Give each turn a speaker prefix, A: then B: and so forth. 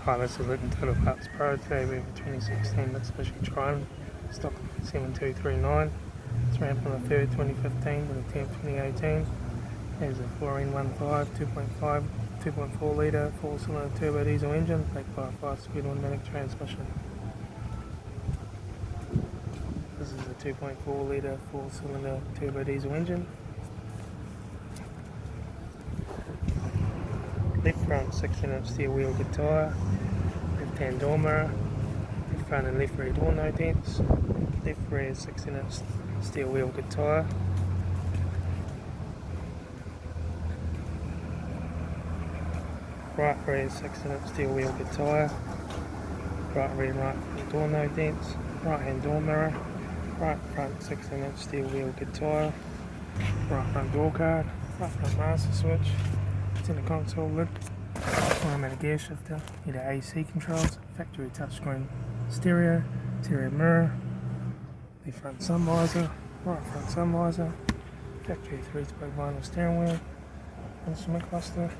A: Hi, this is Litre Total Parts Pro. Today we have a 2016 Mitsubishi Triton, stock 7239. It's ran from the 3rd 2015 to the 10th 2018. There's a 4N15 2.4 litre 4-cylinder turbo diesel engine backed by a 5-speed automatic transmission. This is a 2.4 litre 4-cylinder turbo diesel engine. Left front 16-inch steel wheel good tyre, left hand door mirror, left front and left rear door no dents, left rear 16-inch steel wheel good tyre, right rear 16-inch steel wheel good tyre, right rear right front door no dents, right hand door mirror, right front 16-inch steel wheel good tyre, right front door card, right front master switch, center console lid, automatic gear shifter, heated AC controls, factory touchscreen stereo, interior mirror, left front sun visor, right front sun visor, factory 3-spoke vinyl steering wheel, instrument cluster,